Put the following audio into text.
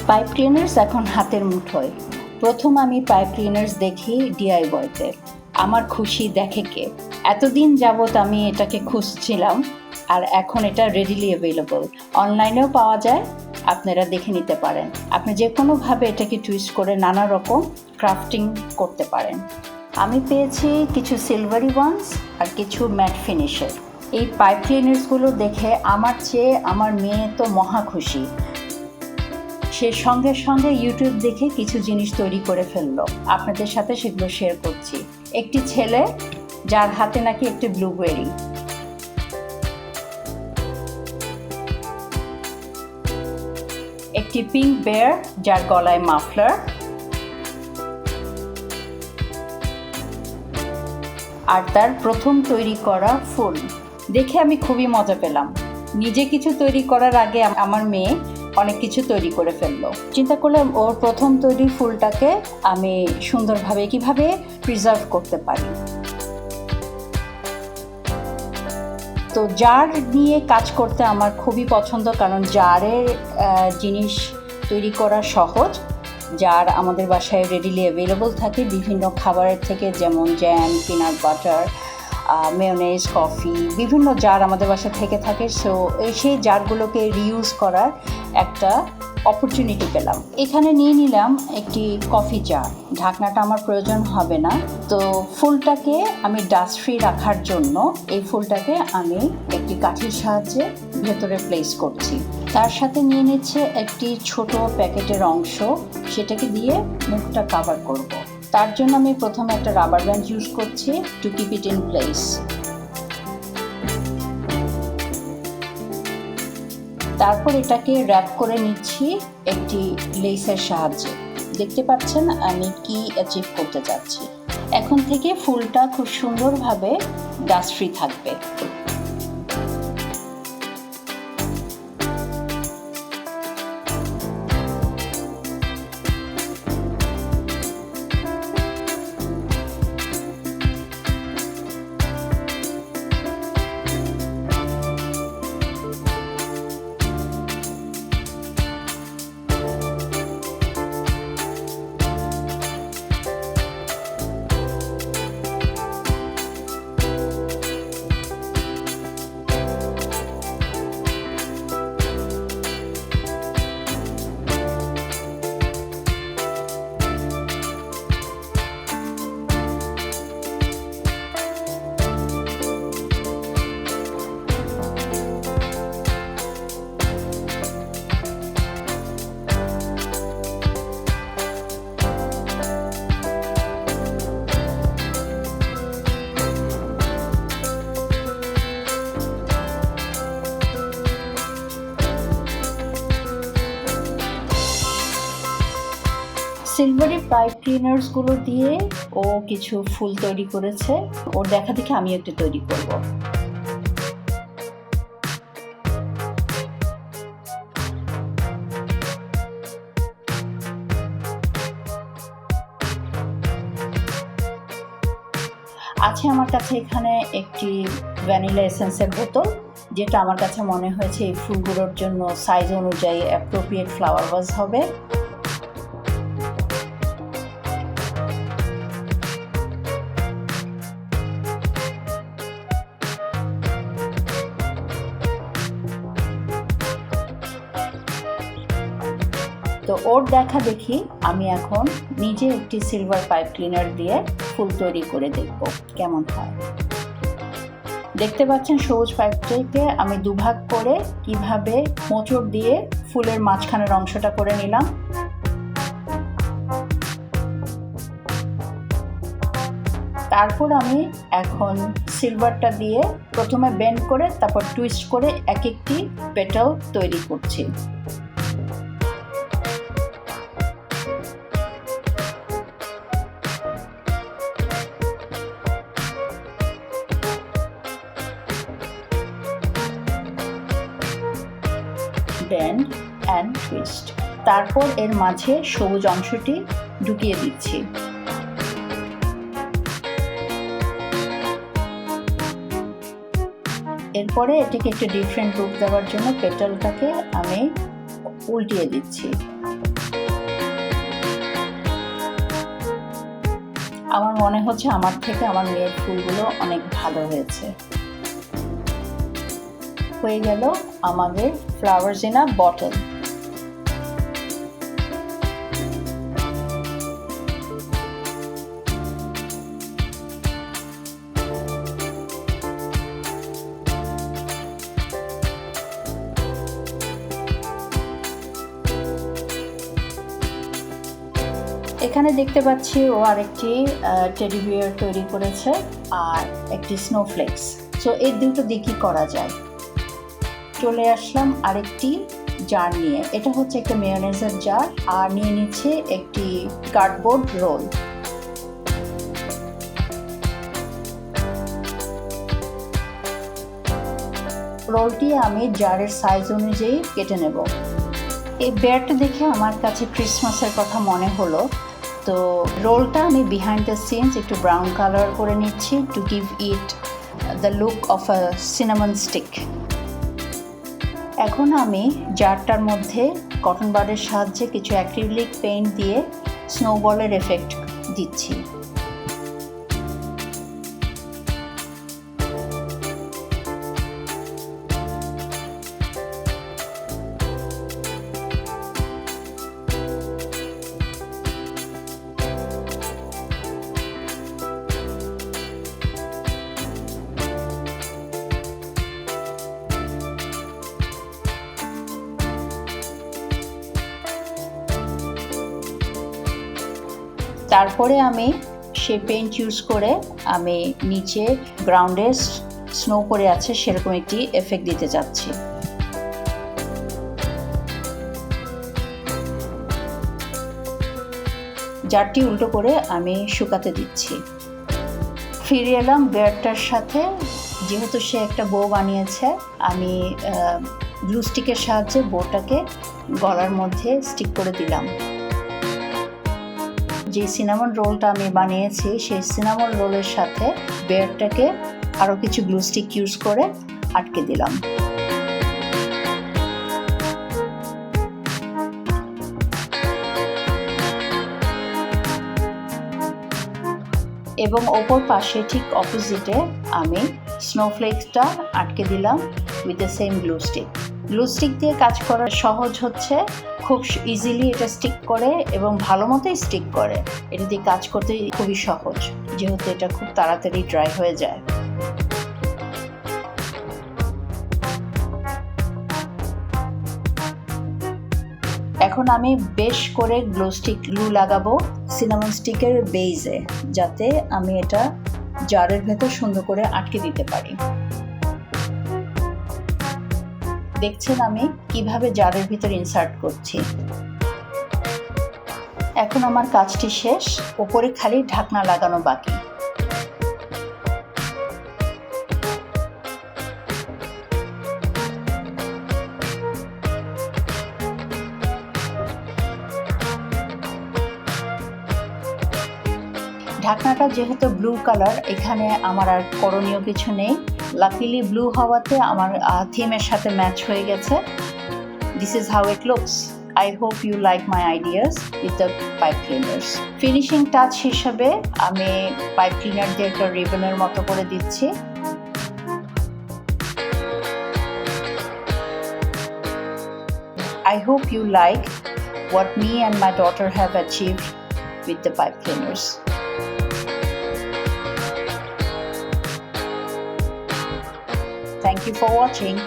Pipe cleaners এখন হাতের মুঠোয়। প্রথম আমি পাইপ ক্লিনার্স দেখি ডিআইওয়াইতে। আমার খুশি দেখে কে। এতদিন যাবৎ আমি এটাকে খুঁজছিলাম, আর এখন এটা রেডিলি অ্যাভেলেবল। অনলাইনেও পাওয়া যায়, আপনারা দেখে নিতে পারেন। আপনি যে কোনোভাবে এটাকে টুইস্ট করে নানা রকম ক্রাফটিং করতে পারেন। আমি পেয়েছি কিছু সিলভারি ওয়ান্স আর কিছু ম্যাট ফিনিশের। এই পাইপ ক্লিনার্সগুলো দেখে আমার চেয়ে আমার মেয়ে তো মহা খুশি। সে সঙ্গে সঙ্গে ইউটিউব দেখে কিছু জিনিস তৈরি করে ফেললো। আপনাদের সাথে সেগুলো শেয়ার করছি। একটি ছেলে যার হাতে নাকি একটি ব্লুবেরি, একটি পিঙ্ক বেয়ার যার গলায় মাফলার, আর তার প্রথম তৈরি করা ফুল। দেখে আমি খুবই মজা পেলাম। নিজে কিছু তৈরি করার আগে আমার মেয়ে অনেক কিছু তৈরি করে ফেললো। চিন্তা করলাম ওর প্রথম তৈরি ফুলটাকে আমি সুন্দরভাবে কিভাবে প্রিজার্ভ করতে পারি। তো জার নিয়ে কাজ করতে আমার খুবই পছন্দ, কারণ জারের জিনিস তৈরি করা সহজ। জার আমাদের বাসায় রেডিলি অ্যাভেলেবল থাকে বিভিন্ন খাবারের থেকে, যেমন jam, peanut butter, mayonnaise, coffee, বিভিন্ন জার আমাদের বাসায় থেকে থাকে। সো সেই জারগুলোকে রিইউজ করার একটা অপরচুনিটি পেলাম। এখানে নিয়ে নিলাম একটি কফি জার। ঢাকনাটা আমার প্রয়োজন হবে না। তো ফুলটাকে আমি ডাস্ট ফ্রি রাখার জন্য এই ফুলটাকে আমি একটি কাঠির সাহায্যে ভেতরে প্লেস করছি। তার সাথে নিয়ে নিচ্ছে একটি ছোট প্যাকেটের অংশ, সেটাকে দিয়ে মুখটা কভার করব। তার জন্য আমি প্রথমে একটা রাবার ব্যান্ড ইউজ করছি to keep it in place. তারপর এটাকে র্যাপ করে নিচ্ছি একটি লেসের সাহায্যে। দেখতে পাচ্ছেন আমি কি অ্যাচিভ করতে চাচ্ছি। এখন থেকে ফুলটা খুব সুন্দরভাবে ডাস্ট ফ্রি থাকবে। সিলভারি পাইপ ক্লিনার্সগুলো দিয়ে ও কিছু ফুল তৈরি করেছে। ওর দেখা দেখে আমি একটু তৈরি করব। আছে আমার কাছে এখানে একটি ভ্যানিলা এসেন্সের বোতল, যেটা আমার কাছে মনে হয়েছে এই ফুলগুলোর জন্য সাইজ অনুযায়ী অ্যাপ্রোপ্রিয়েট ফ্লাওয়ার ভাস হবে। তো ওর দেখা দেখি আমি এখন নিজে একটি সিলভার পাইপ ক্লিনার দিয়ে ফুল তৈরি করে দেখব কেমন হয়। দেখতে পাচ্ছেন সবুজ পাইপটাকে আমি দুভাগ করে কিভাবে মোচড় দিয়ে ফুলের মাঝখানের অংশটা করে নিলাম। তারপর আমি এখন সিলভারটা দিয়ে প্রথমে বেন্ড করে তারপর টুইস্ট করে এক একটি পেটাল তৈরি করছি। Bend and twist. তারপর এর মাঝে সবুজ অংশটি ঢুকিয়ে দিচ্ছি। এরপরে এটিকে একটু ডিফারেন্ট রূপ দেওয়ার জন্য পেটালটাকে আমি উল্টিয়ে দিচ্ছি। আমার মনে হচ্ছে আমার থেকে আমার মেয়ের ফুলগুলো অনেক ভালো হয়েছে। হয়ে গেল আমাদের ফ্লাওয়ার্স ইন আ বটল। এখানে দেখতে পাচ্ছি ও আরেকটি টেডি বিয়ার তৈরি করেছে আর একটি স্নোফ্লেক্স। সো এই দুটো দিয়ে কি করা যায়। চলে আসলাম আরেকটি জার নিয়ে। এটা হচ্ছে একটা মেয়োনেজের জার আর নিয়ে নিচ্ছে একটি কার্ডবোর্ড রোল। রোলটি আমি জারের সাইজ অনুযায়ী কেটে নেব। এই বেয়ারটা দেখে আমার কাছে ক্রিসমাসের কথা মনে হলো, তো রোলটা আমি বিহাইন্ড দ্য সিনস একটু ব্রাউন কালার করে নিচ্ছি to give it the look of a cinnamon stick. এখন আমি জারটার মধ্যে কটন বাডের সাহায্যে কিছু অ্যাক্রিলিক পেইন্ট দিয়ে স্নোবলের এফেক্ট দিচ্ছি। তারপরে আমি সেই পেইন্ট ইউজ করে আমি নিচে গ্রাউন্ডে স্নো পড়ে আছে সেরকম একটি এফেক্ট দিতে চাচ্ছি। জারটি উল্টো করে আমি শুকাতে দিচ্ছি। ফিরে এলাম বেয়ারটার সাথে। যেহেতু সে একটা বো বানিয়েছে, আমি গ্লু স্টিকের সাহায্যে বোটাকে গলার মধ্যে স্টিক করে দিলাম। যে সিনামন রোলটা আমি বানিয়েছি সেই সিনামন রোলের সাথে বেয়ারটাকে আরও কিছু গ্লু স্টিক ইউজ করে আটকে দিলাম। এবং ওপর পাশে ঠিক অপোজিটে আমি স্নোফ্লেক্সটা আটকে দিলাম with the same glue stick. Glue stick দিয়ে কাজ করা সহজ হচ্ছে, খুব ইজিলি এটা স্টিক করে এবং ভালো মতোই স্টিক করে। এটা দিয়ে কাজ করতে খুবই সহজ, যেহেতু এটা খুব তাড়াতাড়ি ড্রাই হয়ে যায়। এখন আমি বেশ করে গ্লু লাগাবো সিনামন স্টিকের বেইজে, যাতে আমি এটা জারের ভেতর সুন্দর করে আটকে দিতে পারি। দেখছেন আমি কিভাবে জারের ভিতর ইনসার্ট করছি। এখন আমার কাজটি শেষ, উপরে খালি ঢাকনা লাগানো বাকি। ঢাকনাটা যেহেতু ব্লু কালার, এখানে আমার আর করণীয় কিছু নেই। লাকিলি ব্লু হওয়াতে আমার থিমের সাথে ম্যাচ হয়ে গেছে। This is how it looks. I hope you like my ideas with the pipe cleaners. Finishing touch হিসেবে আমি পাইপ ক্লিনার দিয়ে একটা রিবনের মতো করে দিচ্ছি। I hope you like what me and my daughter have achieved with the pipe cleaners. Thank you for watching.